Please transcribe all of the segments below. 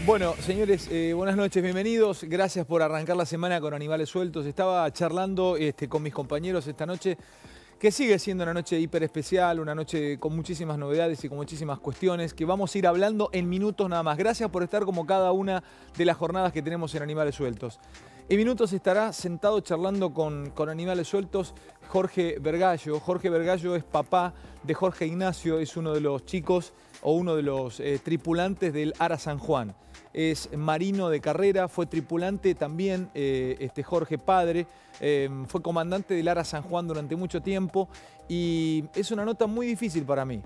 Bueno, señores, buenas noches, bienvenidos. Gracias por arrancar la semana con Animales Sueltos. Estaba charlando con mis compañeros esta noche, que sigue siendo una noche hiper especial, una noche con muchísimas novedades y con muchísimas cuestiones que vamos a ir hablando en minutos nada más. Gracias por estar como cada una de las jornadas que tenemos en Animales Sueltos. En minutos estará sentado charlando con Animales Sueltos Jorge Vergallo. Jorge Vergallo es papá de Jorge Ignacio, es uno de los chicos o uno de los tripulantes del Ara San Juan. Es marino de carrera, fue tripulante también, Jorge padre, fue comandante del Ara San Juan durante mucho tiempo y es una nota muy difícil para mí.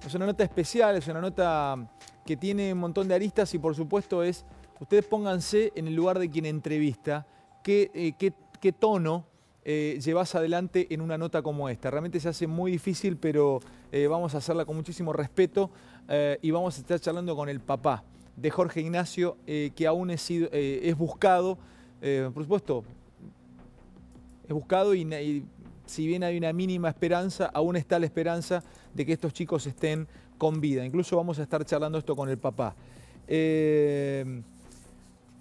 Es una nota especial, es una nota que tiene un montón de aristas y por supuesto es, ustedes pónganse en el lugar de quien entrevista, qué tono llevas adelante en una nota como esta. Realmente se hace muy difícil, pero vamos a hacerla con muchísimo respeto y vamos a estar charlando con el papá de Jorge Ignacio, que aún es buscado, por supuesto, es buscado y si bien hay una mínima esperanza, aún está la esperanza de que estos chicos estén con vida. Incluso vamos a estar charlando esto con el papá.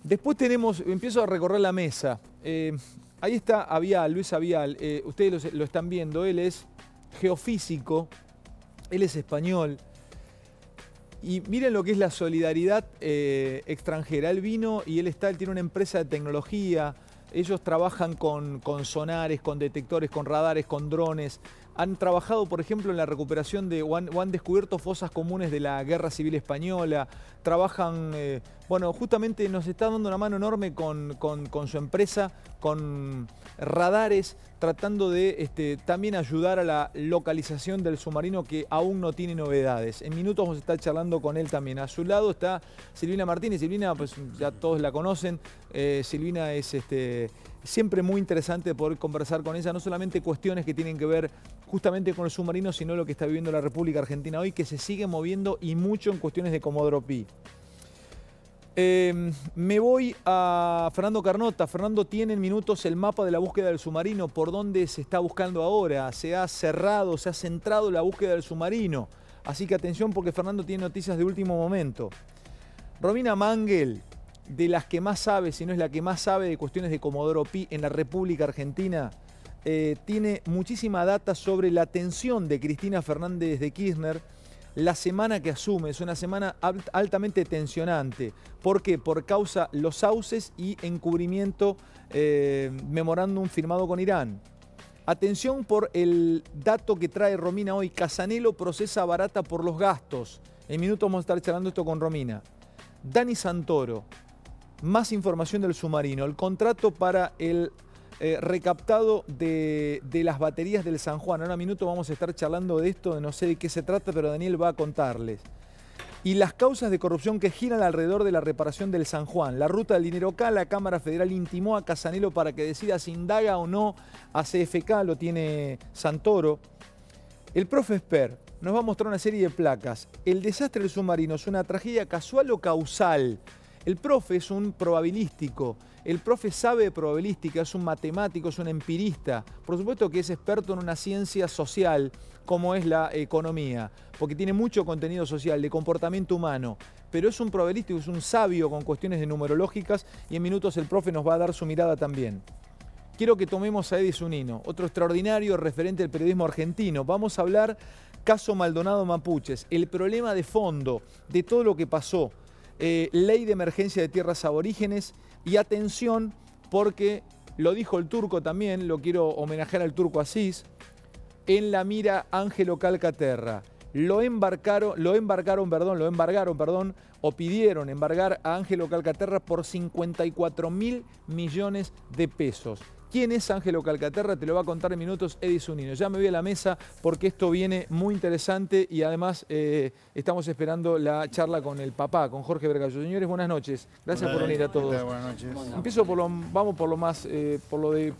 Después empiezo a recorrer la mesa. Ahí está Avial, Luis Avial, ustedes lo están viendo, él es geofísico, él es español. Y miren lo que es la solidaridad extranjera. Él vino y él tiene una empresa de tecnología. Ellos trabajan con sonares, con detectores, con radares, con drones. Han trabajado, por ejemplo, en la recuperación o han descubierto fosas comunes de la Guerra Civil Española. Trabajan, bueno, justamente nos está dando una mano enorme con su empresa, con radares, tratando de también ayudar a la localización del submarino que aún no tiene novedades. En minutos vamos a estar charlando con él también. A su lado está Silvina Martínez. Silvina, pues ya todos la conocen. Silvina es siempre muy interesante poder conversar con ella, no solamente cuestiones que tienen que ver justamente con el submarino, sino lo que está viviendo la República Argentina hoy, que se sigue moviendo y mucho en cuestiones de Comodoro Pi. Me voy a Fernando Carnota. Fernando tiene en minutos el mapa de la búsqueda del submarino, por dónde se está buscando ahora. Se ha cerrado, se ha centrado la búsqueda del submarino. Así que atención porque Fernando tiene noticias de último momento. Romina Mangel, de las que más sabe, si no es la que más sabe de cuestiones de Comodoro Pi en la República Argentina, tiene muchísima data sobre la atención de Cristina Fernández de Kirchner la semana que asume. Es una semana altamente tensionante. ¿Por qué? Por causa los sauces y encubrimiento memorándum firmado con Irán. Atención por el dato que trae Romina hoy. Casanelo procesa barata por los gastos. En minutos vamos a estar charlando esto con Romina. Dani Santoro. Más información del submarino. El contrato para el recaptado de las baterías del San Juan. Ahora en un minuto vamos a estar charlando de esto, no sé de qué se trata, pero Daniel va a contarles. Y las causas de corrupción que giran alrededor de la reparación del San Juan. La ruta del dinero acá, la Cámara Federal intimó a Casanelo para que decida si indaga o no a CFK, lo tiene Santoro. El profe Esper nos va a mostrar una serie de placas. El desastre del submarino es una tragedia casual o causal. El profe es un probabilístico, el profe sabe de probabilística, es un matemático, es un empirista. Por supuesto que es experto en una ciencia social como es la economía, porque tiene mucho contenido social, de comportamiento humano. Pero es un probabilístico, es un sabio con cuestiones de numerológicas y en minutos el profe nos va a dar su mirada también. Quiero que tomemos a Eddie Zunino, otro extraordinario referente del periodismo argentino. Vamos a hablar caso Maldonado Mapuches, el problema de fondo de todo lo que pasó. Ley de emergencia de tierras aborígenes y atención porque lo dijo el turco también, lo quiero homenajear al turco Asís, en la mira Ángelo Calcaterra. Lo embargaron, o pidieron embargar a Ángelo Calcaterra por 54.000 millones de pesos. ¿Quién es Ángelo Calcaterra? Te lo va a contar en minutos Eddie Zunino. Ya me voy a la mesa porque esto viene muy interesante y además estamos esperando la charla con el papá, con Jorge Vergallo. Señores, buenas noches. Gracias por venir a todos. Buenas noches. Empiezo vamos por lo más, por lo de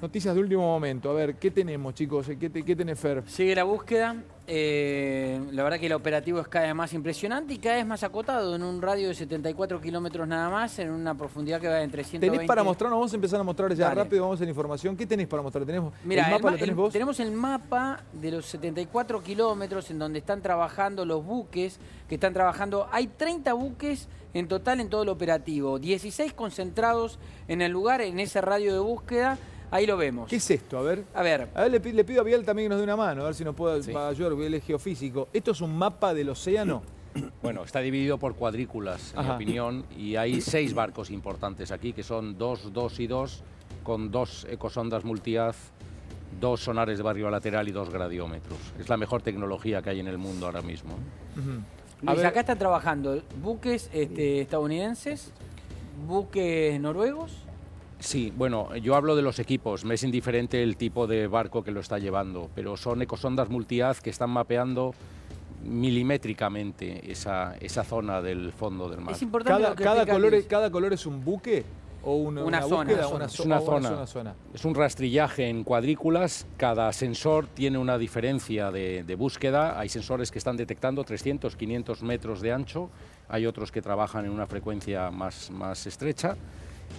Noticias de último momento. A ver, ¿qué tenemos, chicos? ¿Qué tenés, Fer? Sigue la búsqueda. La verdad que el operativo es cada vez más impresionante y cada vez más acotado, en un radio de 74 kilómetros nada más, en una profundidad que va entre 120... ¿Tenés para mostrarnos? Vamos a empezar a mostrar ya Dale. rápido, vamos a la información. ¿Qué tenés para mostrar? Mira, ¿El mapa lo tenés vos? tenemos el mapa de los 74 kilómetros en donde están trabajando los buques que están trabajando. Hay 30 buques en total en todo el operativo, 16 concentrados en el lugar, en ese radio de búsqueda. Ahí lo vemos. ¿Qué es esto? A ver. A ver. Le pido a Vial también que nos dé una mano, a ver si nos puede Sí. ayudar, Vial es geofísico. ¿Esto es un mapa del océano? Bueno, está dividido por cuadrículas, en mi Ajá. opinión, y hay 6 barcos importantes aquí, que son 2, 2 y 2, con 2 ecosondas multihaz, 2 sonares de barrio lateral y 2 gradiómetros. Es la mejor tecnología que hay en el mundo ahora mismo. Ujú. A Luis, ver. acá están trabajando buques estadounidenses, buques noruegos. Sí, bueno, yo hablo de los equipos, me es indiferente el tipo de barco que lo está llevando, pero son ecosondas multihaz que están mapeando milimétricamente esa zona del fondo del mar. Es importante lo que explica Luis. ¿Cada color es un buque? ¿O una zona, búsqueda? una Es una zona. zona. Es un rastrillaje en cuadrículas, cada sensor tiene una diferencia de búsqueda. Hay sensores que están detectando 300, 500 metros de ancho, hay otros que trabajan en una frecuencia más estrecha.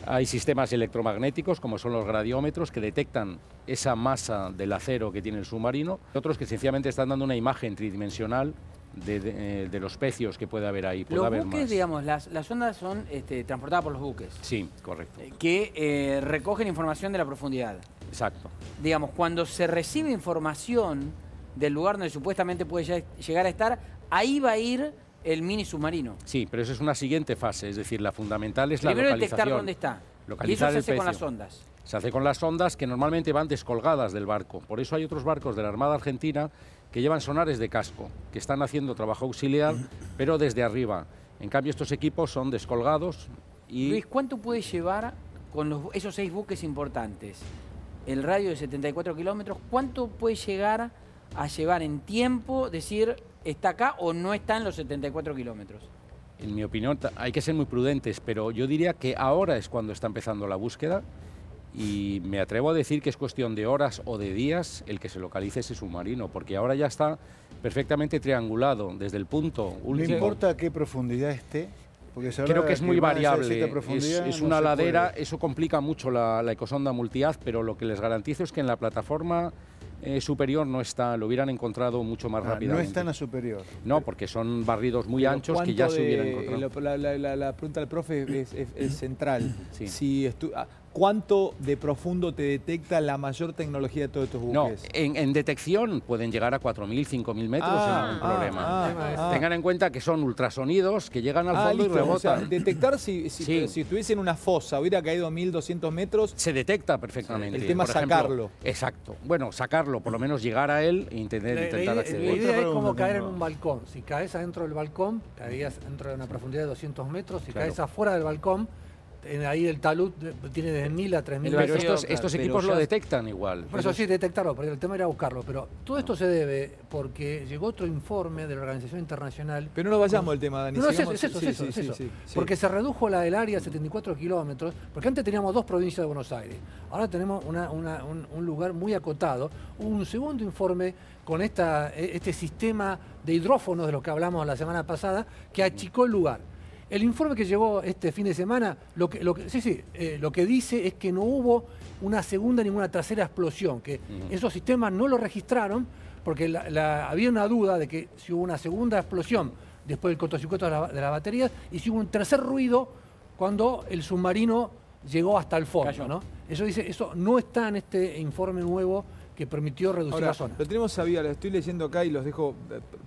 Hay sistemas electromagnéticos, como son los gradiómetros, que detectan esa masa del acero que tiene el submarino. Otros que sencillamente están dando una imagen tridimensional de los pecios que puede haber ahí. Puede Los haber buques, más. digamos, las ondas son transportadas por los buques, Sí, correcto. que recogen información de la profundidad. Exacto. Digamos, cuando se recibe información del lugar donde supuestamente puede llegar a estar, ahí va a ir el mini submarino. Sí, pero eso es una siguiente fase, es decir, la fundamental es la Primero localización. detectar dónde está. Y eso Localizar se el hace con pecio. las ondas. Se hace con las ondas que normalmente van descolgadas del barco. Por eso hay otros barcos de la Armada Argentina que llevan sonares de casco, que están haciendo trabajo auxiliar, pero desde arriba. En cambio, estos equipos son descolgados y... Luis, ¿cuánto puede llevar con esos 6 buques importantes? El radio de 74 kilómetros, ¿cuánto puede llegar a llevar en tiempo, decir, está acá o no está en los 74 kilómetros? En mi opinión, hay que ser muy prudentes, pero yo diría que ahora es cuando está empezando la búsqueda y me atrevo a decir que es cuestión de horas o de días el que se localice ese submarino, porque ahora ya está perfectamente triangulado desde el punto No último. importa a qué profundidad esté, porque se habla Creo que de es muy más de esa variable, profundidad es no una se ladera, puede. eso complica mucho la ecosonda multihaz, pero lo que les garantizo es que en la plataforma superior no está, lo hubieran encontrado mucho más No rápidamente. está en la superior. No, porque son barridos muy Pero anchos que ya ¿cuánto se hubieran de- encontrado. La pregunta del profe es central. Sí. Si ¿cuánto de profundo te detecta la mayor tecnología de todos estos No, buques? en detección pueden llegar a 4.000, 5.000 metros sin ningún problema. Tengan en cuenta que son ultrasonidos que llegan al fondo y listo. O sea, rebotan. detectar si Sí. estuviese en una fosa, hubiera caído a 1.200 metros, Se detecta perfectamente. El tema es Por ejemplo, sacarlo. Exacto. Bueno, sacarlo, por lo menos llegar a él e intentar La acceder. idea es pregunta como caer en tengo. un balcón. Si caes adentro del balcón, caerías dentro de una profundidad de 200 metros. Si Claro. caes afuera del balcón, ahí el talud tiene desde 1.000 a 3.000 El Pero metros. estos pero equipos ya- lo detectan igual. Por eso sí, detectarlo, pero el tema era buscarlo. Pero todo esto se debe porque llegó otro informe de la Organización Internacional. pero no nos vayamos del tema, Dani. No, es sigamos- eso, es eso, sí, es eso, sí, es sí, eso. sí, sí. Porque se redujo el área a 74 kilómetros, porque antes teníamos 2 provincias de Buenos Aires, ahora tenemos un lugar muy acotado. Hubo un segundo informe con este sistema de hidrófonos de los que hablamos la semana pasada, que achicó el lugar. El informe que llegó este fin de semana, lo que dice es que no hubo una segunda ni una tercera explosión, que esos sistemas no lo registraron, porque había una duda de que si hubo una segunda explosión después del cortocircuito de las baterías y si hubo un tercer ruido cuando el submarino llegó hasta el fondo, Cayó. ¿no? Eso no está en este informe nuevo que permitió reducir Ahora, la zona. lo tenemos a Vial, estoy leyendo acá y los dejo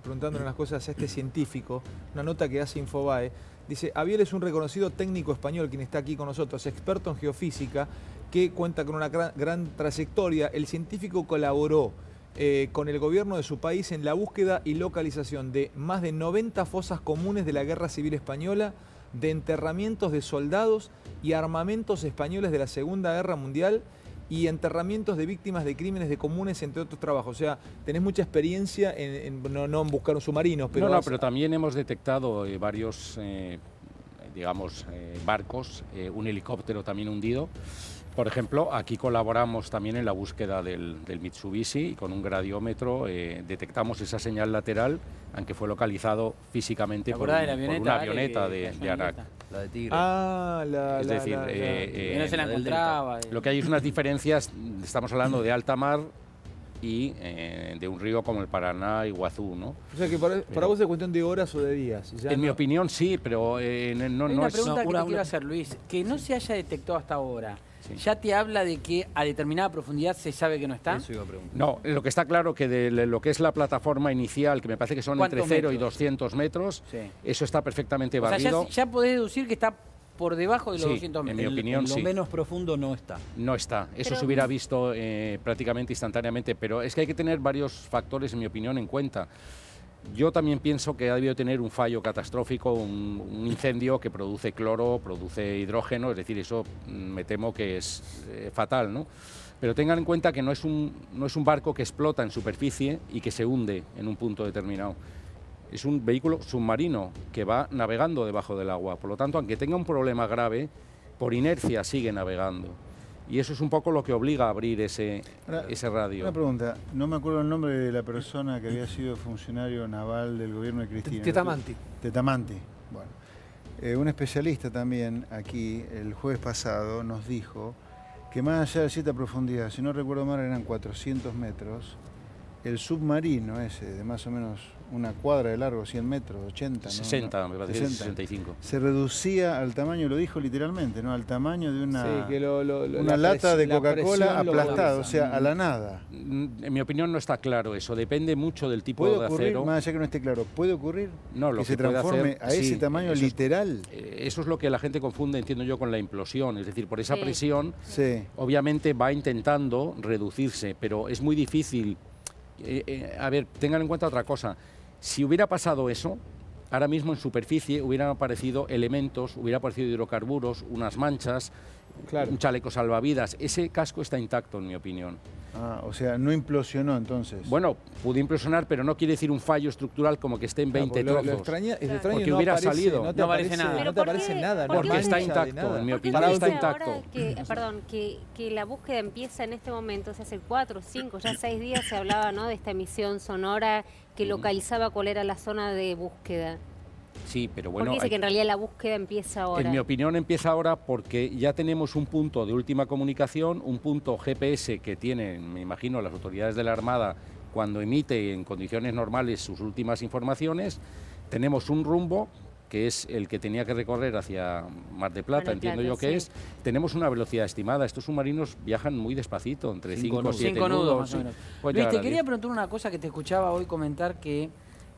preguntándole unas cosas a este científico, una nota que hace Infobae. Dice, Abiel es un reconocido técnico español quien está aquí con nosotros, experto en geofísica, que cuenta con una gran trayectoria. El científico colaboró con el gobierno de su país en la búsqueda y localización de más de 90 fosas comunes de la Guerra Civil Española, de enterramientos de soldados y armamentos españoles de la Segunda Guerra Mundial y enterramientos de víctimas de crímenes de comunes, entre otros trabajos. O sea, tenés mucha experiencia no en buscar un submarino, pero... pero también hemos detectado varios, barcos, un helicóptero también hundido, Por ejemplo, aquí colaboramos también en la búsqueda del Mitsubishi y con un gradiómetro detectamos esa señal lateral, aunque fue localizado físicamente por una avioneta de ANAC. La de Tigre. Es decir, que no se la encontraba. lo que hay es unas diferencias, estamos hablando de alta mar y de un río como el Paraná, Iguazú, ¿no? O sea que para vos es cuestión de horas o de días. En mi opinión sí, pero no Hay es... una pregunta que te quiero hacer, Luis, que no se haya detectado hasta ahora. Sí. ¿Ya te habla de que a determinada profundidad se sabe que no está? Eso iba a preguntar. No, lo que está claro que de lo que es la plataforma inicial, que me parece que son entre 0 y 200 metros, sí, eso está perfectamente barrido. O sea, ya podés deducir que está por debajo de los 200 metros. En mi opinión, en lo menos profundo no está. No está. Eso se hubiera visto prácticamente instantáneamente, pero es que hay que tener varios factores, en mi opinión, en cuenta. Yo también pienso que ha debido tener un fallo catastrófico, un incendio que produce cloro, produce hidrógeno, es decir, eso me temo que es fatal, ¿no? Pero tengan en cuenta que no es un barco que explota en superficie y que se hunde en un punto determinado. Es un vehículo submarino que va navegando debajo del agua. Por lo tanto, aunque tenga un problema grave, por inercia sigue navegando. Y eso es un poco lo que obliga a abrir ese radio. Una pregunta, no me acuerdo el nombre de la persona que había sido funcionario naval del gobierno de Cristina. Tetamanti. Tetamanti, bueno. Un especialista también aquí, el jueves pasado, nos dijo que más allá de cierta profundidad, si no recuerdo mal eran 400 metros, el submarino ese de más o menos una cuadra de largo, 100 metros, 80, 60, ¿no? me parece, 60. 65. Se reducía al tamaño, lo dijo literalmente, ¿no? Al tamaño de una, sí, que una lata de Coca-Cola aplastada, o sea, a la nada. En mi opinión no está claro eso, depende mucho del tipo de acero. Más allá que no esté claro, ¿puede ocurrir no, lo que se transforme a ese tamaño literal? Eso es lo que la gente confunde, entiendo yo, con la implosión, es decir, por esa presión, obviamente va intentando reducirse, pero es muy difícil. A ver, tengan en cuenta otra cosa. Si hubiera pasado eso, ahora mismo en superficie hubieran aparecido elementos, hubiera aparecido hidrocarburos, unas manchas, un chaleco salvavidas. Ese casco está intacto, en mi opinión. O sea, no implosionó entonces. Bueno, pudo implosionar, pero no quiere decir un fallo estructural como que esté en 20 trozos. Lo extraño porque no hubiera aparece, salido. No aparece nada. No te aparece nada. Porque está intacto, en mi opinión está intacto. Que la búsqueda empieza en este momento, o sea, hace 4, 5, ya 6 días se hablaba, ¿no?, de esta emisión sonora que localizaba cuál era la zona de búsqueda. Sí, pero bueno... ¿Por qué dice que en realidad la búsqueda empieza ahora? En mi opinión empieza ahora porque ya tenemos un punto de última comunicación, un punto GPS que tienen, me imagino, las autoridades de la Armada cuando emite en condiciones normales sus últimas informaciones. Tenemos un rumbo, que es el que tenía que recorrer hacia Mar del Plata, entiendo yo que es. Tenemos una velocidad estimada. Estos submarinos viajan muy despacito, entre 5 o 7 nudos. Más o menos. Luis, te quería preguntar una cosa que te escuchaba hoy comentar que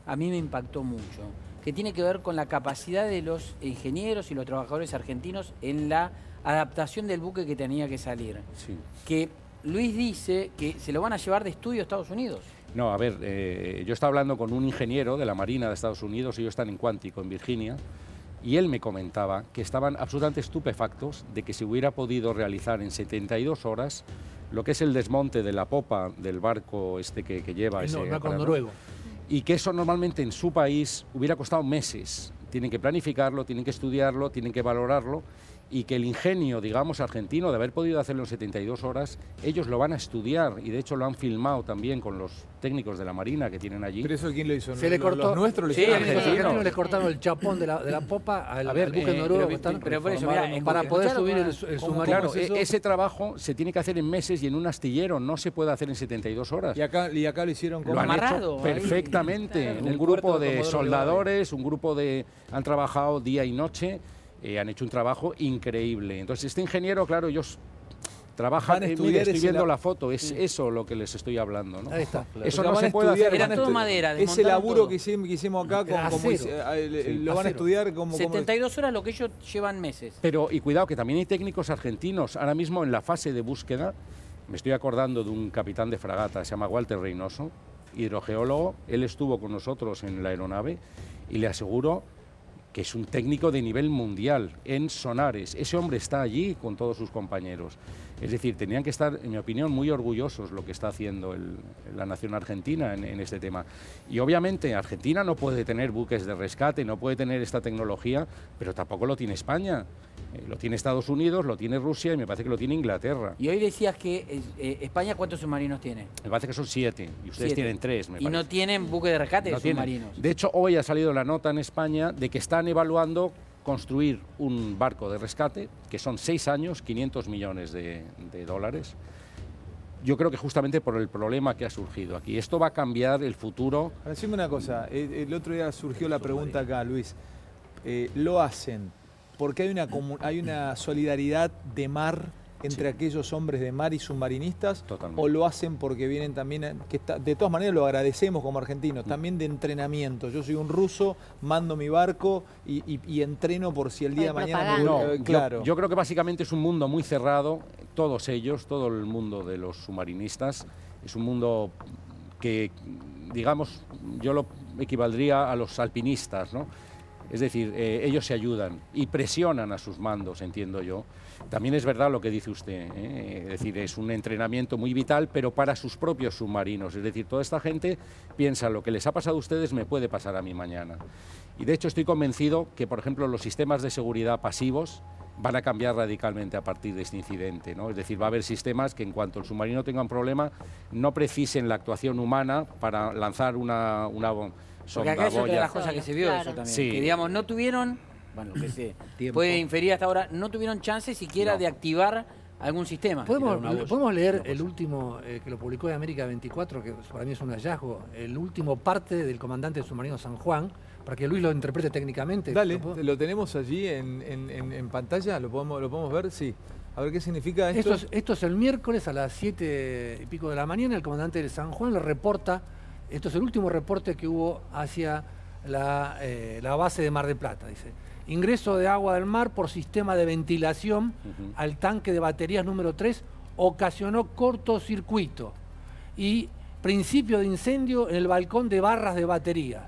a mí me impactó mucho, que tiene que ver con la capacidad de los ingenieros y los trabajadores argentinos en la adaptación del buque que tenía que salir. Sí. Que Luis dice que se lo van a llevar de estudio a Estados Unidos. No, a ver, yo estaba hablando con un ingeniero de la Marina de Estados Unidos, ellos están en Quantico, en Virginia, y él me comentaba que estaban absolutamente estupefactos de que se hubiera podido realizar en 72 horas lo que es el desmonte de la popa del barco que lleva ese barco noruego. Y que eso normalmente en su país hubiera costado meses. Tienen que planificarlo, tienen que estudiarlo, tienen que valorarlo, y que el ingenio, digamos, argentino de haber podido hacerlo en 72 horas, ellos lo van a estudiar, y de hecho lo han filmado también con los técnicos de la Marina que tienen allí. ¿Pero eso quién lo hizo? Se le cortó. ¿Los nuestros? Sí, argentinos le cortaron el chapón de la popa al buque noruego. Pero por eso, mirá, para poder subir el submarino. Claro, ese trabajo se tiene que hacer en meses y en un astillero, no se puede hacer en 72 horas. Y acá lo hicieron con lo han hecho perfectamente. Un grupo de soldadores, han trabajado día y noche. Han hecho un trabajo increíble. Entonces, este ingeniero, claro, ellos trabajan, estoy viendo la foto, es eso lo que les estoy hablando, ¿no? Ahí está. Eso no se puede hacer. Era todo madera. Ese laburo que hicimos acá, lo van a estudiar como... 72 horas, lo que ellos llevan meses. Pero, y cuidado, que también hay técnicos argentinos, ahora mismo en la fase de búsqueda, me estoy acordando de un capitán de fragata, se llama Walter Reynoso, hidrogeólogo, él estuvo con nosotros en la aeronave, y le aseguro que es un técnico de nivel mundial en sonares. Ese hombre está allí con todos sus compañeros. Es decir, tenían que estar, en mi opinión, muy orgullosos lo que está haciendo la nación argentina en este tema. Y obviamente Argentina no puede tener buques de rescate, no puede tener esta tecnología, pero tampoco lo tiene España. Lo tiene Estados Unidos, lo tiene Rusia y me parece que lo tiene Inglaterra. Y hoy decías que España, ¿cuántos submarinos tiene? Me parece que son 7 y ustedes 7. tienen 3, me Y parece. no tienen buque de rescate No de tienen. submarinos. De hecho, hoy ha salido la nota en España de que están evaluando construir un barco de rescate, que son 6 años, 500 millones de dólares. Yo creo que justamente por el problema que ha surgido aquí. Esto va a cambiar el futuro. Ahora, decime una cosa. El otro día surgió la pregunta acá, Luis. Lo hacen porque hay una solidaridad de mar entre aquellos hombres de mar y submarinistas, Totalmente. o lo hacen porque vienen también, de todas maneras lo agradecemos como argentinos, también de entrenamiento. Yo soy un ruso, mando mi barco y entreno por si el día de mañana... propaganda. No, claro. yo creo que básicamente es un mundo muy cerrado, todos ellos, todo el mundo de los submarinistas, es un mundo que, digamos, yo lo equivaldría a los alpinistas, ¿no? Es decir, ellos se ayudan y presionan a sus mandos, entiendo yo. También es verdad lo que dice usted, es decir, es un entrenamiento muy vital, pero para sus propios submarinos. Es decir, toda esta gente piensa, lo que les ha pasado a ustedes me puede pasar a mí mañana. Y de hecho estoy convencido que, por ejemplo, los sistemas de seguridad pasivos van a cambiar radicalmente a partir de este incidente, ¿no? Es decir, va a haber sistemas que en cuanto el submarino tenga un problema, no precisen la actuación humana para lanzar una Porque acá es otra de sondaboya. las cosas que se vio Claro. eso también. Sí. Que digamos, no tuvieron, bueno, que se Tiempo. puede inferir hasta ahora, no tuvieron chance siquiera No. de activar algún sistema. ¿Podemos leer el último que lo publicó en América 24, que para mí es un hallazgo, el último parte del comandante del submarino San Juan, para que Luis lo interprete técnicamente? Dale, ¿Lo puedo? lo tenemos allí en pantalla, ¿lo podemos ver? Sí. A ver qué significa esto. Esto es el miércoles a las 7 y pico de la mañana. El comandante de San Juan le reporta, esto es el último reporte que hubo hacia la base de Mar del Plata, dice. Ingreso de agua del mar por sistema de ventilación al tanque de baterías número 3 ocasionó cortocircuito y principio de incendio en el balcón de barras de baterías.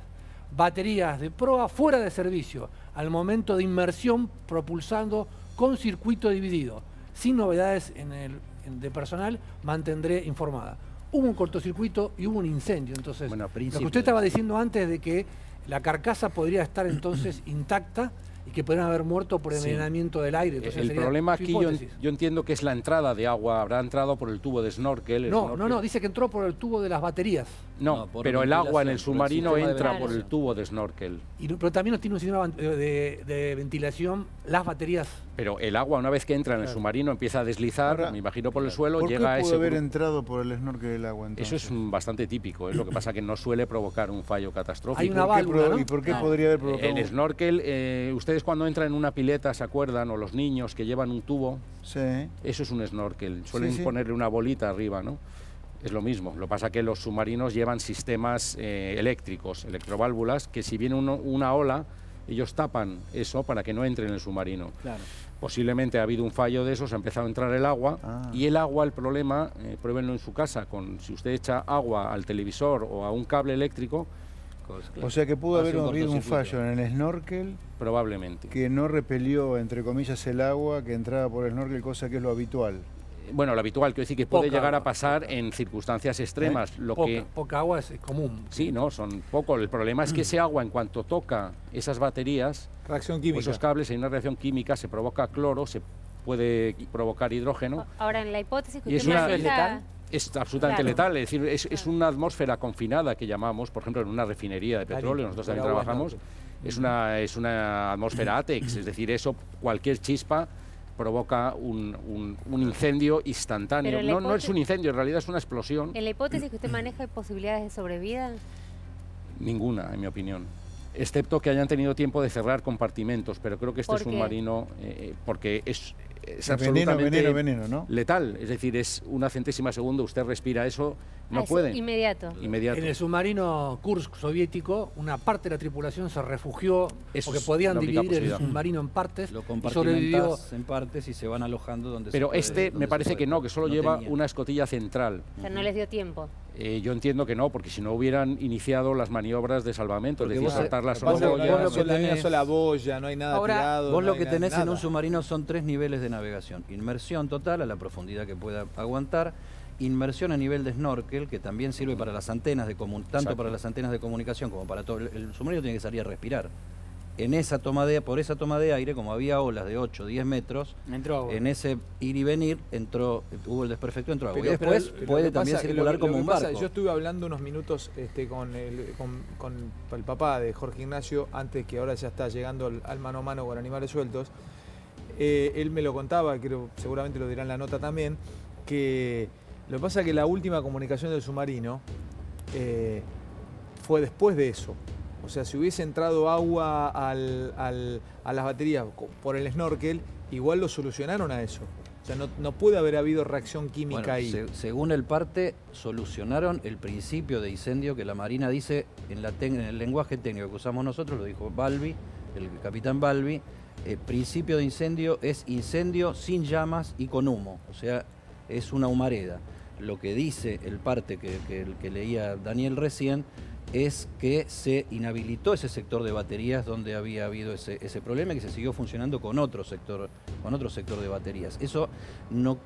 Baterías de proa fuera de servicio al momento de inmersión propulsando con circuito dividido. Sin novedades de personal, mantendré informada. Hubo un cortocircuito y hubo un incendio. Entonces, Bueno, a lo que principio usted estaba diciendo antes de que la carcasa podría estar entonces intacta y que podrían haber muerto por envenenamiento del aire. Entonces, El sería problema su aquí hipótesis. yo entiendo que es la entrada de agua, habrá entrado por el tubo de snorkel. No, dice que entró por el tubo de las baterías. No, por pero el agua en el ventilación, por el submarino sistema de entra por ventilación. el tubo de snorkel. Pero también no tiene un sistema de ventilación, las baterías. Pero el agua, una vez que entra en el submarino, empieza a deslizar, Ahora, me imagino, por el suelo, ¿Por qué llega a pudo ese haber grupo. entrado por el snorkel del agua Eso entonces? es bastante típico, lo que pasa que no suele provocar un fallo catastrófico. Hay una ¿Por qué válvula, ¿no? ¿Y por qué No. podría haber provocado? El snorkel, ustedes cuando entran en una pileta, ¿se acuerdan? O los niños que llevan un tubo, Sí. eso es un snorkel. Suelen sí. ponerle una bolita arriba, ¿no? Es lo mismo. Lo que pasa que los submarinos llevan sistemas eléctricos, electroválvulas, que si viene una ola, ellos tapan eso para que no entre en el submarino. Claro. Posiblemente ha habido un fallo de esos, ha empezado a entrar el agua Ah. y el agua, el problema, pruébenlo en su casa, si usted echa agua al televisor o a un cable eléctrico, O sea que pudo Hace haber un habido un cortocircuito. fallo en el snorkel probablemente. que no repelió, entre comillas, el agua que entraba por el snorkel, cosa que es lo habitual. Bueno, lo habitual, quiero decir que puede Poca llegar a agua, pasar en circunstancias extremas. Lo que Poca agua es común. sí, no, son poco. El problema es que ese agua, en cuanto toca esas baterías, Reacción o química. esos cables, hay una reacción química, se provoca cloro, se puede provocar hidrógeno. Ahora, en la hipótesis que Y es usted una- ¿Eso es maneja, letal? Es absolutamente Claro. letal, es decir, es una atmósfera confinada que llamamos, por ejemplo, en una refinería de petróleo, nosotros también agua trabajamos, es una atmósfera ATEX, es decir, eso, cualquier chispa provoca un incendio instantáneo. Pero la No es un hipótesis- incendio, en realidad es una explosión. en la hipótesis que usted maneja, ¿hay posibilidades de sobrevida? Ninguna, en mi opinión. Excepto que hayan tenido tiempo de cerrar compartimentos, pero creo que este ¿Por qué? submarino, porque es Veneno, absolutamente veneno, ¿no? letal, es decir, es una centésima segundo, usted respira eso, no Ah, es puede. inmediato. Inmediato. En el submarino Kursk soviético, una parte de la tripulación se refugió Eso porque es podían la única dividir el posibilidad. submarino en partes Lo y sobrevivió. compartimentas en partes y se van alojando donde se Pero puede, este donde me se parece puede. que no, que solo lleva tenía. una escotilla central. O sea, no les dio tiempo. Yo entiendo que no, porque si no hubieran iniciado las maniobras de salvamento, es Porque decir, vos- saltar las Pasa que vos no hay lo una que sola- hay una tenés- sola boya, no hay nada Ahora, tirado. Vos no lo hay que tenés nada. en un submarino son 3 niveles de navegación. Inmersión total a la profundidad que pueda aguantar. Inmersión a nivel de snorkel, que también sirve para las antenas tanto Exacto. para las antenas de comunicación como para todo. El submarino tiene que salir a respirar. en esa por esa toma de aire, como había olas de 8 o 10 metros, Entró agua. en ese ir y venir hubo el desperfecto, entró agua. Y Pero después lo puede que también pasa- circular lo como que un pasa, barco. yo estuve hablando unos minutos con el papá de Jorge Ignacio, antes que ahora ya está llegando al mano a mano con Animales Sueltos. Él me lo contaba, creo, seguramente lo dirá en la nota también, que lo que pasa es que la última comunicación del submarino fue después de eso. O sea, si hubiese entrado agua a las baterías por el snorkel, igual lo solucionaron a eso. O sea, no puede haber habido reacción química Bueno, ahí. según el parte, solucionaron el principio de incendio que la Marina dice en el lenguaje técnico que usamos nosotros, lo dijo Balbi, el capitán Balbi. El principio de incendio es incendio sin llamas y con humo, o sea, es una humareda. Lo que dice el parte que leía Daniel recién es que se inhabilitó ese sector de baterías donde había habido ese problema y que se siguió funcionando con otro sector de baterías. Eso no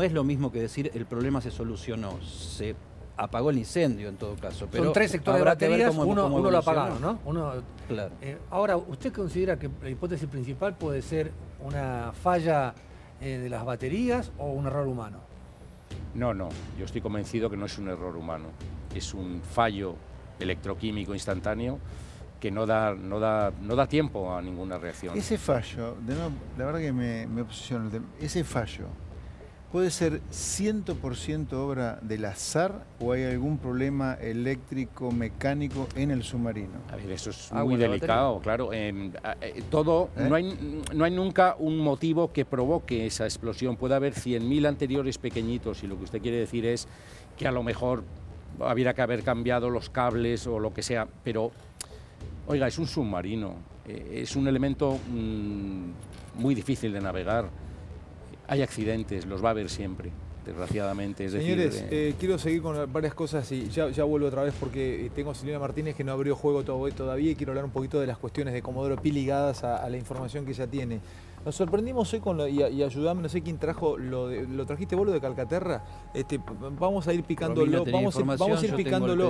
es lo mismo que decir el problema se solucionó, se apagó el incendio en todo caso. Pero son 3 sectores de habrá que ver baterías, cómo uno lo evolucionó. apagaron, ¿no? Claro. Ahora, ¿usted considera que la hipótesis principal puede ser una falla de las baterías o un error humano? No, yo estoy convencido que no es un error humano, es un fallo electroquímico instantáneo que no da tiempo a ninguna reacción. Ese fallo, de nuevo, la verdad que me obsesiona el tema. Ese fallo, ¿puede ser 100% obra del azar o hay algún problema eléctrico, mecánico en el submarino? A ver, eso es Agua muy en la delicado, claro. No hay nunca un motivo que provoque esa explosión. Puede haber 100.000 anteriores pequeñitos y lo que usted quiere decir es que a lo mejor habría que haber cambiado los cables o lo que sea, pero, oiga, es un submarino, es un elemento muy difícil de navegar. Hay accidentes, los va a haber siempre, desgraciadamente. Señores, quiero seguir con varias cosas y ya vuelvo otra vez porque tengo a Silvina Martínez que no abrió juego todavía y quiero hablar un poquito de las cuestiones de Comodoro Pi ligadas a la información que ella tiene. Nos sorprendimos hoy y ayudame, no sé quién trajo, ¿lo trajiste vos lo de Calcaterra? Vamos a ir picándolo, vamos a ir picándolo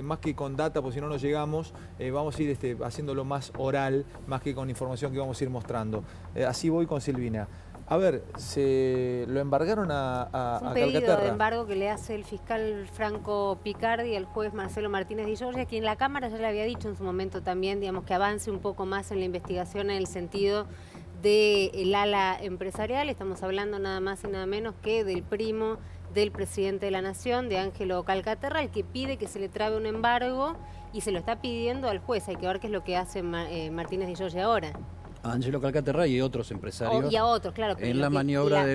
más que con data, porque si no nos llegamos, vamos a ir haciéndolo más oral, más que con información que vamos a ir mostrando. Así voy con Silvina. A ver, se lo embargaron a un pedido Calcaterra. de embargo que le hace el fiscal Franco Picardi al juez Marcelo Martínez Di Giorgi, quien la Cámara ya le había dicho en su momento también, digamos, que avance un poco más en la investigación en el sentido del ala empresarial. Estamos hablando nada más y nada menos que del primo del presidente de la Nación, de Ángelo Calcaterra, el que pide que se le trabe un embargo y se lo está pidiendo al juez. Hay que ver qué es lo que hace Martínez Di Giorgi ahora. A Ángelo Calcaterra y otros empresarios Y a otros, claro. en la maniobra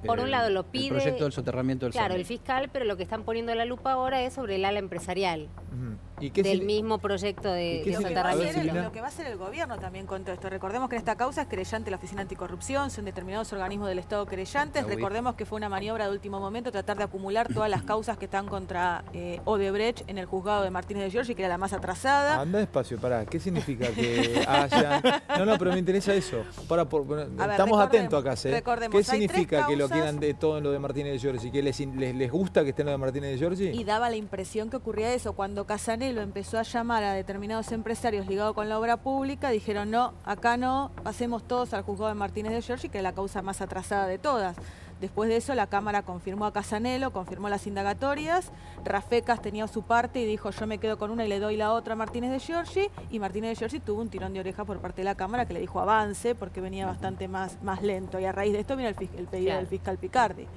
por un lado lo pide, el proyecto del soterramiento del claro, Sarmiento. el fiscal, pero lo que están poniendo la lupa ahora es sobre el ala empresarial. Ujú. ¿Y qué del mismo proyecto de qué soterramiento. Silvina? Lo que va a hacer el gobierno también con todo esto. Recordemos que en esta causa es querellante la Oficina Anticorrupción, son determinados organismos del Estado querellantes. Recordemos que fue una maniobra de último momento tratar de acumular todas las causas que están contra Odebrecht en el juzgado de Martínez de Giorgi, que era la más atrasada. Anda despacio, pará. ¿Qué significa que hayan...? No, pero me interesa eso. Estamos atentos acá, ¿eh? ¿Qué significa que lo quieran de todo en lo de Martínez de Giorgi? ¿Que les gusta que esté en lo de Martínez de Giorgi? Y daba la impresión que ocurría eso. Cuando Casanelo empezó a llamar a determinados empresarios ligados con la obra pública, dijeron no, acá no, pasemos todos al juzgado de Martínez de Giorgi, que es la causa más atrasada de todas. Después de eso, la Cámara confirmó a Casanelo, confirmó las indagatorias. Rafecas tenía su parte y dijo, yo me quedo con una y le doy la otra a Martínez de Giorgi. Y Martínez de Giorgi tuvo un tirón de oreja por parte de la Cámara que le dijo avance porque venía bastante más lento. Y a raíz de esto viene el pedido del fiscal Picardi.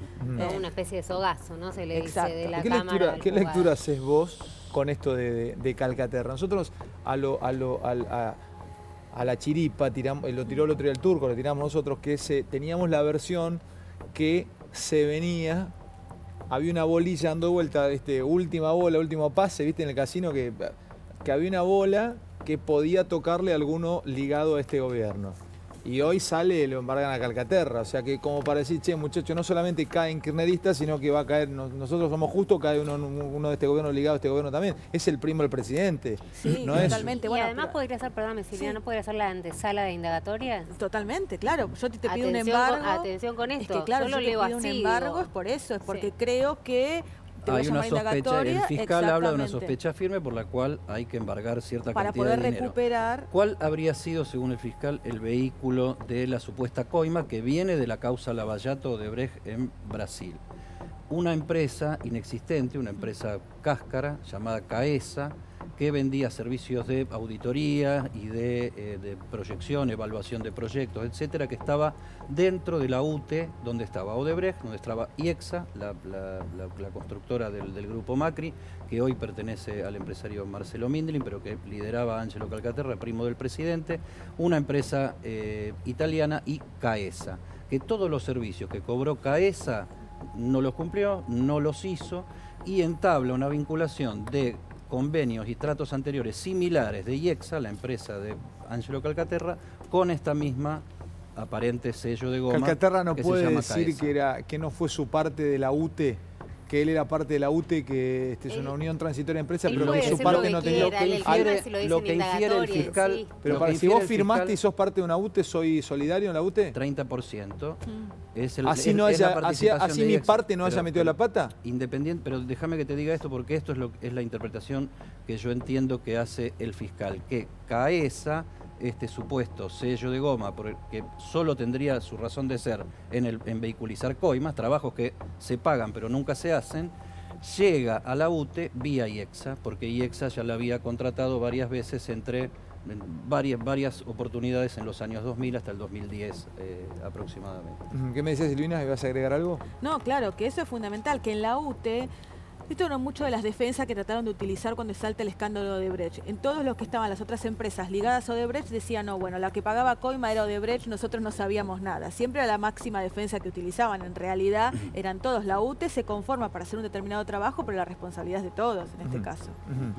Una especie de sogazo, ¿no? Se le Exacto. dice de la ¿Qué Cámara. lectura haces vos con esto de Calcaterra? Nosotros a la chiripa lo tiró el otro día el Turco, lo tiramos nosotros, que teníamos la versión que se venía, había una bolilla dando vuelta, última bola, último pase, viste en el casino que había una bola que podía tocarle a alguno ligado a este gobierno. Y hoy lo embargan a Calcaterra, o sea que como para decir, che muchachos, no solamente caen kirchneristas, sino que va a caer, nosotros somos justos, cae uno de este gobierno ligado a este gobierno también. Es el primo del presidente. Sí, no totalmente. Y Bueno, además podría ser, perdóname Silvia, Sí. ¿no podría ser la antesala de indagatorias? Totalmente, claro. Yo te pido un Atención embargo. atención con esto. Es que claro, yo lo yo te leo pido así, un embargo digo. es por eso, es porque Sí. creo que Hay una sospecha, el indagatoria, fiscal habla de una exactamente. sospecha firme por la cual hay que embargar cierta Para cantidad poder de dinero. recuperar. ¿Cuál habría sido, según el fiscal, el vehículo de la supuesta coima que viene de la causa Lava Jato Odebrecht en Brasil? Una empresa inexistente, una empresa cáscara llamada CAESA, que vendía servicios de auditoría y de proyección, evaluación de proyectos, etcétera, que estaba dentro de la UTE, donde estaba Odebrecht, donde estaba IEXA, la constructora del grupo Macri, que hoy pertenece al empresario Marcelo Mindlin, pero que lideraba Angelo Calcaterra, primo del presidente, una empresa italiana, y CAESA, que todos los servicios que cobró CAESA no los cumplió, no los hizo, y entabla una vinculación de convenios y tratos anteriores similares de IEXA, la empresa de Angelo Calcaterra, con esta misma aparente sello de goma. Calcaterra no que se puede llama decir CAESA. que no fue su parte de la UTE, que él era parte de la UTE, que es una unión transitoria de empresas, Él pero puede que su decir parte lo no que tenía. quiera, él firma si lo dice lo en que infiere el indagatoria, fiscal. sí. Pero lo para, que si vos infiere el firmaste fiscal, y sos parte de una UTE, ¿soy solidario en la UTE? 30%. Es Así es no es la haya, participación así de mi IEXA, parte no haya pero- metido la pata. Independiente, pero déjame que te diga esto porque esto es la interpretación que yo entiendo que hace el fiscal, que CAESA, este supuesto sello de goma, que solo tendría su razón de ser en vehiculizar coimas, trabajos que se pagan pero nunca se hacen, llega a la UTE vía IEXA, porque IEXA ya la había contratado varias veces en varias oportunidades en los años 2000 hasta el 2010 aproximadamente. ¿Qué me decías, Silvina? ¿Ibas a agregar algo? No, claro, que eso es fundamental, que en la UTE, esto era mucho de las defensas que trataron de utilizar cuando salta el escándalo de Odebrecht. En todos los que estaban las otras empresas ligadas a Odebrecht decían, no, bueno, la que pagaba coima era Odebrecht, nosotros no sabíamos nada. Siempre era la máxima defensa que utilizaban. En realidad eran todos. La UTE se conforma para hacer un determinado trabajo, pero la responsabilidad es de todos en este caso.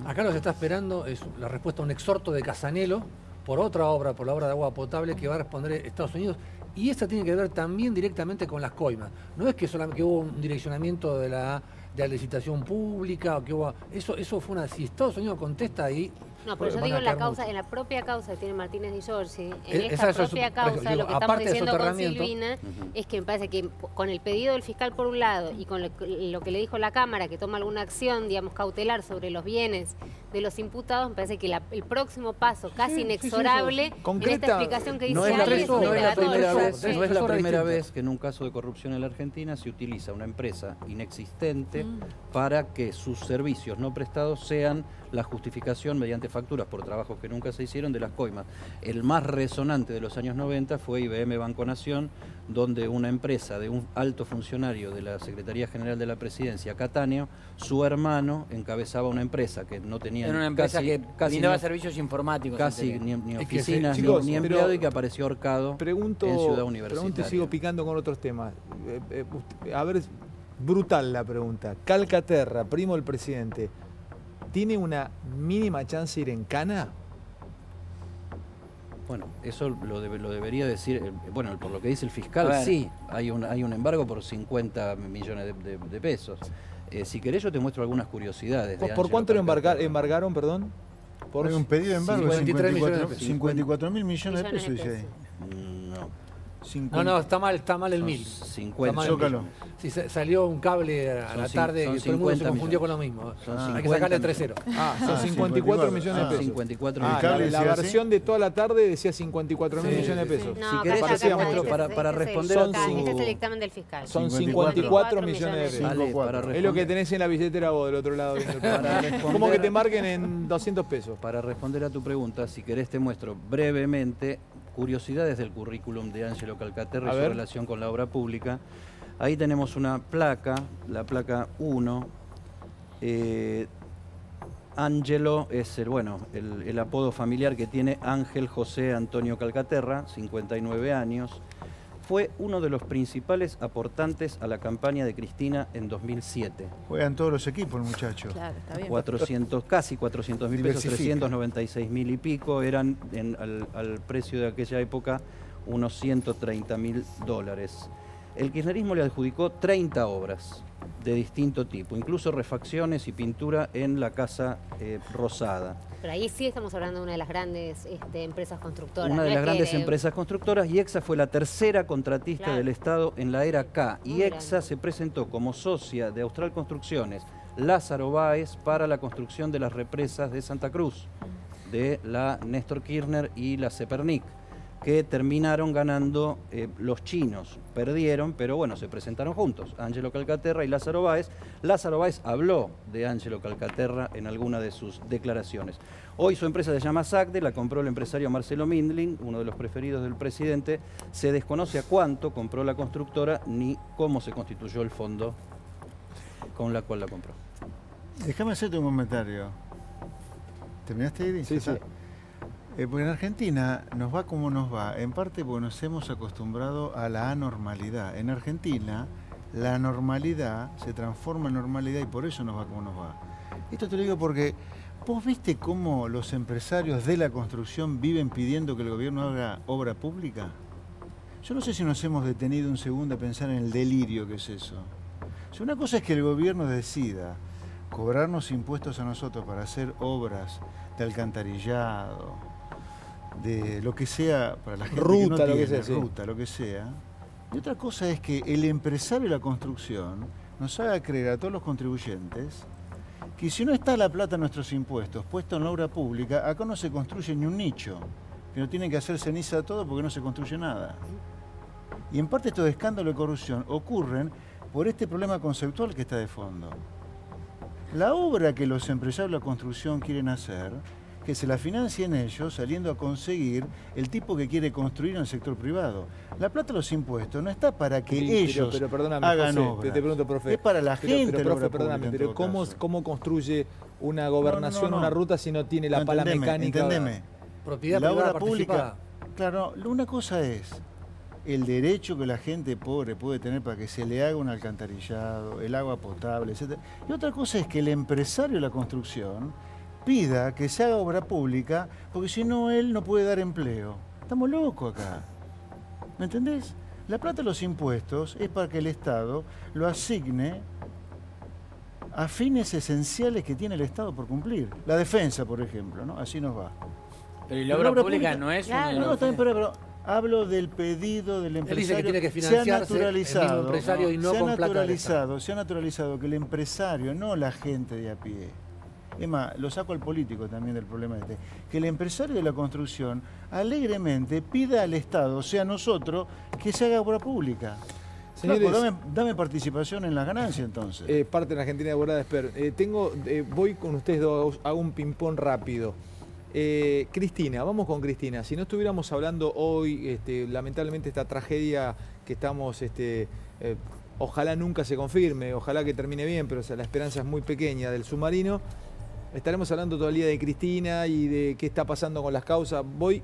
Acá lo que se está esperando es la respuesta a un exhorto de Casanelo por otra obra, por la obra de agua potable que va a responder Estados Unidos. Y esta tiene que ver también directamente con las coimas. No es que solamente hubo un direccionamiento de la licitación pública o que hubo. Eso fue una. Si Estados Unidos contesta ahí. No, pero yo van a digo en la quedar causa, mucho. en la propia causa que tiene Martínez Di Giorgi, en Esa esta es propia su- causa, digo, lo que estamos aparte de diciendo con soterramiento. Silvina es que me parece que con el pedido del fiscal por un lado y con lo que le dijo la Cámara, que toma alguna acción, digamos, cautelar sobre los bienes de los imputados, me parece que el próximo paso, casi inexorable, en Concreta, esta explicación que dice No es la, Ale, pri- es no es la indagatorio. primera vez, Sí, no es la eso es primera distinto. vez que en un caso de corrupción en la Argentina se utiliza una empresa inexistente para que sus servicios no prestados sean la justificación mediante facturas por trabajos que nunca se hicieron de las coimas. El más resonante de los años 90 fue IBM Banco Nación, donde una empresa de un alto funcionario de la Secretaría General de la Presidencia, Cattaneo, su hermano encabezaba una empresa que no tenía Era una empresa casi, que casi brindaba ni- servicios informáticos. casi en teoría. ni Es que oficinas, chicos, ni pero empleado, y que apareció ahorcado Pregunto en Ciudad y Universitaria. sigo picando con otros temas. A ver, brutal la pregunta. Calcaterra, primo del presidente, ¿tiene una mínima chance de ir en cana? Bueno, eso lo debería decir, bueno, por lo que dice el A fiscal, ver. sí, hay un embargo por 50 millones de pesos. Si querés yo te muestro algunas curiosidades. de ¿Por Angelo cuánto lo Calcaterra. embargaron, perdón? Hay un pedido de embargo de 53 millones de pesos. 54.000 millones de Millones de pesos, dice ahí. No, No, está mal el son 1000. 50. Está mal el Zócalo. 1000. Sí, salió un cable a la Son tarde son y todo el mundo se 50 confundió con millones. lo mismo. Son Hay que 50 sacarle millones. 3-0. Son 54 millones de pesos. 54 Ah, millones. cable la decía así. versión de toda la tarde decía 54.000 Sí, millones de sí, sí. pesos. No, Si acá querés, está, yo te acá muestro está, para este es el- responder a acá, su- este es el dictamen del fiscal. Son 54 54 millones de pesos. Ale, 54. para Es lo que responder- tenés en la billetera vos del otro lado viendo el programa. Para responder- Como que te marquen en 200 pesos. Para responder a tu pregunta, si querés te muestro brevemente curiosidades del currículum de Angelo Calcaterra A y su ver. relación con la obra pública. Ahí tenemos una placa, la placa 1. Angelo es el apodo familiar que tiene Ángel José Antonio Calcaterra, 59 años. Fue uno de los principales aportantes a la campaña de Cristina en 2007. Juegan todos los equipos, el muchacho. Claro, está bien. 400, casi 400.000 pesos, Diversifica. 396.000 y pico, eran al precio de aquella época unos $130.000. El kirchnerismo le adjudicó 30 obras de distinto tipo, incluso refacciones y pintura en la Casa Rosada. Pero ahí sí estamos hablando de una de las grandes empresas constructoras. Una de las grandes empresas constructoras, y EXA fue la tercera contratista del Estado en la era K. Y EXA se presentó como socia de Austral Construcciones, Lázaro Báez, para la construcción de las represas de Santa Cruz, de la Néstor Kirchner y la Cepernic, que terminaron ganando los chinos. Perdieron, pero bueno, se presentaron juntos, Ángelo Calcaterra y Lázaro Báez. Lázaro Báez habló de Ángelo Calcaterra en alguna de sus declaraciones. Hoy su empresa se llama SACDE, la compró el empresario Marcelo Mindling, uno de los preferidos del presidente. Se desconoce a cuánto compró la constructora ni cómo se constituyó el fondo con la cual la compró. Déjame hacerte un comentario. ¿Terminaste, Iri? Sí, sí. Porque en Argentina nos va como nos va, en parte porque nos hemos acostumbrado a la anormalidad. En Argentina la normalidad se transforma en normalidad y por eso nos va como nos va. Esto te lo digo porque vos viste cómo los empresarios de la construcción viven pidiendo que el gobierno haga obra pública. Yo no sé si nos hemos detenido un segundo a pensar en el delirio que es eso. O sea, una cosa es que el gobierno decida cobrarnos impuestos a nosotros para hacer obras de alcantarillado, de lo que sea, para la gente ruta, que no lo tiene, que sea, sí. ruta, lo que sea. Y otra cosa es que el empresario de la construcción nos haga creer a todos los contribuyentes que si no está la plata en nuestros impuestos puesto en la obra pública, acá no se construye ni un nicho, que no tienen que hacer ceniza a todo porque no se construye nada. Y en parte estos escándalos de corrupción ocurren por este problema conceptual que está de fondo. La obra que los empresarios de la construcción quieren hacer, que se la financien ellos saliendo a conseguir el tipo que quiere construir en el sector privado. La plata de los impuestos no está para que ellos pero perdóname, hagan José, obras. te pregunto, profe. Es para la gente. Pero, la obra profe, perdóname, pública, en pero todo ¿cómo caso. construye una gobernación, No. una ruta si no tiene la pala mecánica? Entendeme. Propiedad La privada obra pública. participada. Claro, una cosa es el derecho que la gente pobre puede tener para que se le haga un alcantarillado, el agua potable, etc. Y otra cosa es que el empresario de la construcción pida que se haga obra pública, porque si no, él no puede dar empleo. Estamos locos acá. ¿Me entendés? La plata de los impuestos es para que el Estado lo asigne a fines esenciales que tiene el Estado por cumplir. La defensa, por ejemplo, ¿no? Así nos va. Pero ¿y la obra pública no es Claro. uno de No, los... está bien, pero hablo del pedido del Él dice empresario. que tiene que Se ha financiarse el naturalizado, mismo empresario y no con plata del Estado. se ha naturalizado que el empresario, no la gente de a pie. Es más, lo saco al político también del problema este. Que el empresario de la construcción alegremente pida al Estado, o sea, a nosotros, que se haga obra pública. Señores, Flaco, dame participación en las ganancias entonces. Parte de la Argentina de Borada Esper. Voy con ustedes dos, hago un ping-pong rápido. Cristina, vamos con Cristina. Si no estuviéramos hablando hoy, lamentablemente esta tragedia que estamos, ojalá nunca se confirme, ojalá que termine bien, pero la esperanza es muy pequeña del submarino. Estaremos hablando todo el día de Cristina y de qué está pasando con las causas. Voy.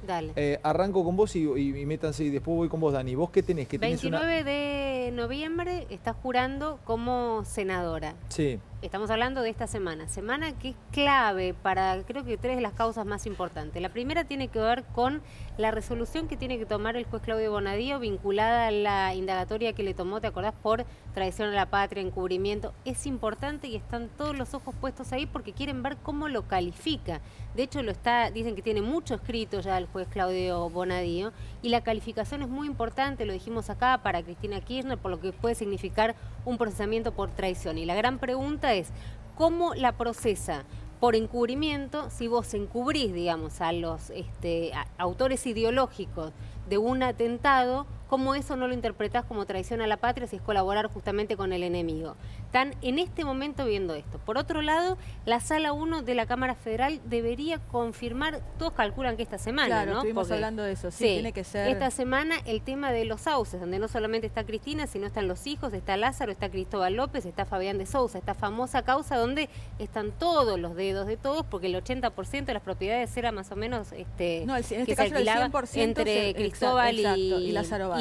Dale. Arranco con vos y métanse y después voy con vos, Dani. ¿Vos qué tenés? ¿Qué tenés 29 de noviembre estás jurando como senadora. Sí. Estamos hablando de esta semana que es clave para, creo que 3 de las causas más importantes. La primera tiene que ver con la resolución que tiene que tomar el juez Claudio Bonadío vinculada a la indagatoria que le tomó, ¿te acordás? Por traición a la patria, encubrimiento. Es importante y están todos los ojos puestos ahí porque quieren ver cómo lo califica. De hecho, dicen que tiene mucho escrito ya el juez Claudio Bonadío y la calificación es muy importante, lo dijimos acá, para Cristina Kirchner, por lo que puede significar un procesamiento por traición. Y la gran pregunta es, ¿cómo la procesa? Por encubrimiento, si vos encubrís, digamos, a los autores ideológicos de un atentado, ¿cómo eso no lo interpretás como traición a la patria si es colaborar justamente con el enemigo? Están en este momento viendo esto. Por otro lado, la Sala 1 de la Cámara Federal debería confirmar, todos calculan que esta semana, Claro, ¿no? estuvimos Porque, hablando de eso, sí, tiene que ser... Esta semana el tema de los sauces, donde no solamente está Cristina, sino están los hijos, está Lázaro, está Cristóbal López, está Fabián de Sousa, esta famosa causa donde están todos los dedos de todos, porque el 80% de las propiedades era más o menos No, en que este se caso el alquilaba 100% entre Cristóbal exacto, y y Lázaro Báez.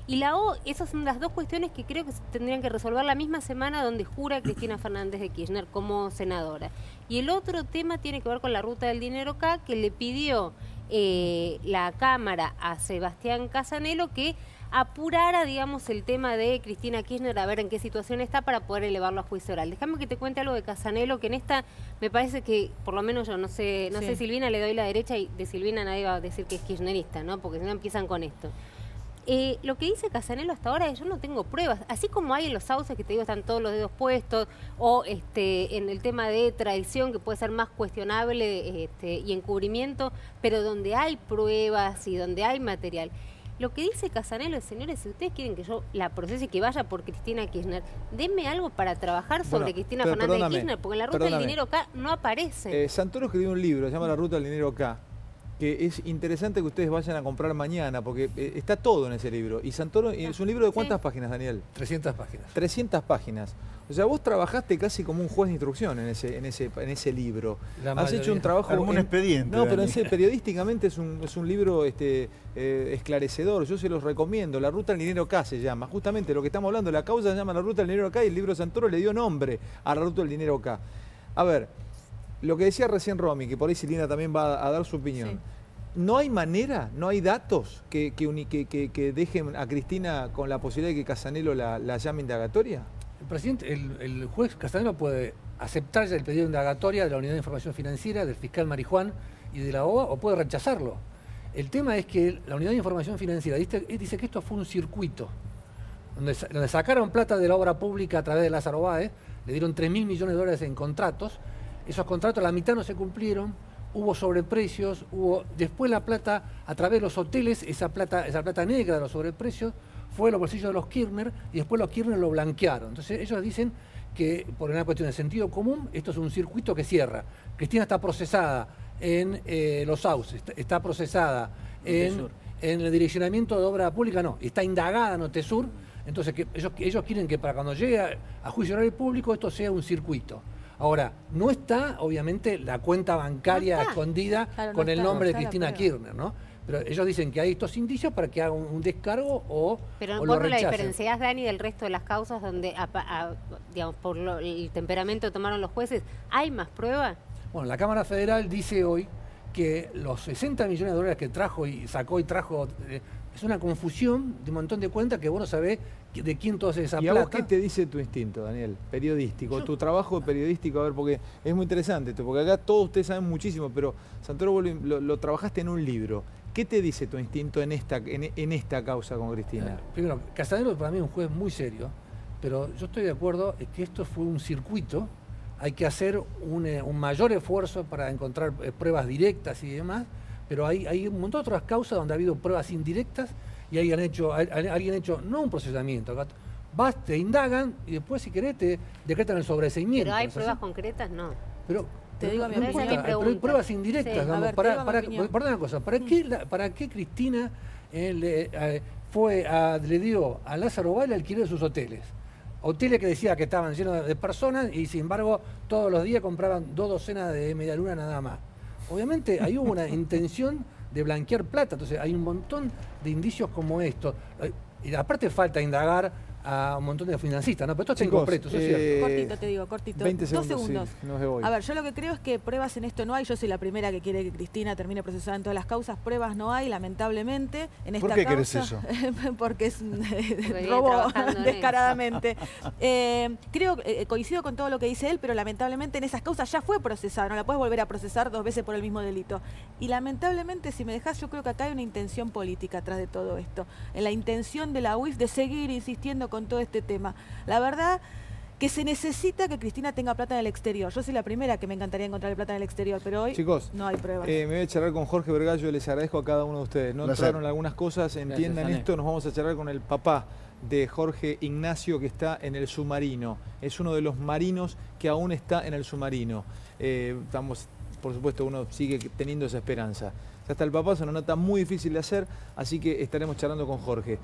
Y esas son las dos cuestiones que creo que se tendrían que resolver la misma semana donde jura Cristina Fernández de Kirchner como senadora. Y el otro tema tiene que ver con la ruta del dinero acá, que le pidió la Cámara a Sebastián Casanelo que apurara, digamos, el tema de Cristina Kirchner, a ver en qué situación está para poder elevarlo a juicio oral. Déjame que te cuente algo de Casanelo, que en esta me parece que, por lo menos yo no sé Silvina, le doy la derecha y de Silvina nadie va a decir que es kirchnerista, ¿no? Porque si no empiezan con esto. Lo que dice Casanelo hasta ahora es: yo no tengo pruebas, así como hay en los sauces que te digo están todos los dedos puestos, o en el tema de traición que puede ser más cuestionable y encubrimiento, pero donde hay pruebas y donde hay material. Lo que dice Casanelo es: señores, si ustedes quieren que yo la procese y que vaya por Cristina Kirchner, denme algo para trabajar sobre Cristina Fernández de Kirchner, porque en la ruta del dinero acá no aparece. Santoro escribió un libro, se llama La ruta del dinero acá, que es interesante que ustedes vayan a comprar mañana, porque está todo en ese libro. Y Santoro, es un libro de ¿cuántas páginas, Daniel? 300 páginas. 300 páginas. O sea, vos trabajaste casi como un juez de instrucción en ese libro. Has hecho un trabajo... Como un expediente. No, pero periodísticamente es un libro esclarecedor. Yo se los recomiendo. La ruta del dinero acá se llama. Justamente lo que estamos hablando, la causa se llama La ruta del dinero acá y el libro de Santoro le dio nombre a La ruta del dinero acá. A ver, lo que decía recién Romy, que por ahí Silvina también va a dar su opinión. Sí. ¿No hay manera, no hay datos que dejen a Cristina con la posibilidad de que Casanelo la llame indagatoria? El presidente, el juez Casanelo puede aceptar ya el pedido de indagatoria de la Unidad de Información Financiera, del fiscal Marijuán y de la OA, o puede rechazarlo. El tema es que la Unidad de Información Financiera dice que esto fue un circuito, donde sacaron plata de la obra pública a través de Lázaro Báez, le dieron 3.000 millones de dólares en contratos. Esos contratos, la mitad no se cumplieron, hubo sobreprecios, después la plata, a través de los hoteles, esa plata negra de los sobreprecios, fue a los bolsillos de los Kirchner y después los Kirchner lo blanquearon. Entonces ellos dicen que, por una cuestión de sentido común, esto es un circuito que cierra. Cristina está procesada en los sauces, está procesada en el direccionamiento de obra pública, no, está indagada en OTESUR. Entonces ellos quieren que para cuando llegue a juicio oral público esto sea un circuito. Ahora, no está, obviamente, la cuenta bancaria escondida con el nombre de Cristina Kirchner, ¿no? Pero ellos dicen que hay estos indicios para que haga un descargo o Pero o vos lo no la rechacen. diferenciás, Dani, del resto de las causas donde, digamos, por el temperamento que tomaron los jueces, ¿hay más pruebas? Bueno, la Cámara Federal dice hoy que los 60 millones de dólares que trajo y sacó y trajo es una confusión de un montón de cuentas que vos no sabés de quién toda esa plata. ¿Y a vos qué te dice tu instinto, Daniel? Periodístico, tu trabajo periodístico, a ver, porque es muy interesante esto, porque acá todos ustedes saben muchísimo, pero Santoro vos lo trabajaste en un libro. ¿Qué te dice tu instinto en esta causa con Cristina? Primero, Casanelo para mí es un juez muy serio, pero yo estoy de acuerdo en que esto fue un circuito. Hay que hacer un mayor esfuerzo para encontrar pruebas directas y demás, pero hay un montón de otras causas donde ha habido pruebas indirectas y alguien ha hecho no un procesamiento, te indagan y después, si querés, te decretan el sobreseimiento. Pero hay pruebas concretas, no. Pero te digo mi opinión. pero hay pruebas indirectas. Sí. Vamos, Para una cosa, ¿para qué Cristina le dio a Lázaro Báez el alquiler de sus hoteles? Hoteles que decía que estaban llenos de personas y, sin embargo, todos los días compraban 2 docenas de medialuna nada más. Obviamente ahí hubo una intención de blanquear plata, entonces hay un montón de indicios como esto. Y aparte falta indagar a un montón de financistas, ¿no? Pero esto está incompleto, eso es cierto. Cortito, te digo, cortito. 20 segundos, 2 segundos. Sí, no voy. A ver, yo lo que creo es que pruebas en esto no hay. Yo soy la primera que quiere que Cristina termine procesada en todas las causas. Pruebas no hay, lamentablemente. En esta ¿Por qué causa, querés eso? Porque es robo descaradamente. Coincido con todo lo que dice él, pero lamentablemente en esas causas ya fue procesada. No la puedes volver a procesar 2 veces por el mismo delito. Y lamentablemente, si me dejás, yo creo que acá hay una intención política atrás de todo esto. En la intención de la UIF de seguir insistiendo con todo este tema. La verdad que se necesita que Cristina tenga plata en el exterior. Yo soy la primera que me encantaría encontrar plata en el exterior, pero hoy Chicos, no hay pruebas. Me voy a charlar con Jorge Vergallo, les agradezco a cada uno de ustedes. No entraron algunas cosas, entiendan esto, nos vamos a charlar con el papá de Jorge Ignacio, que está en el submarino. Es uno de los marinos que aún está en el submarino. Por supuesto, uno sigue teniendo esa esperanza. Ya está el papá, es una nota muy difícil de hacer, así que estaremos charlando con Jorge.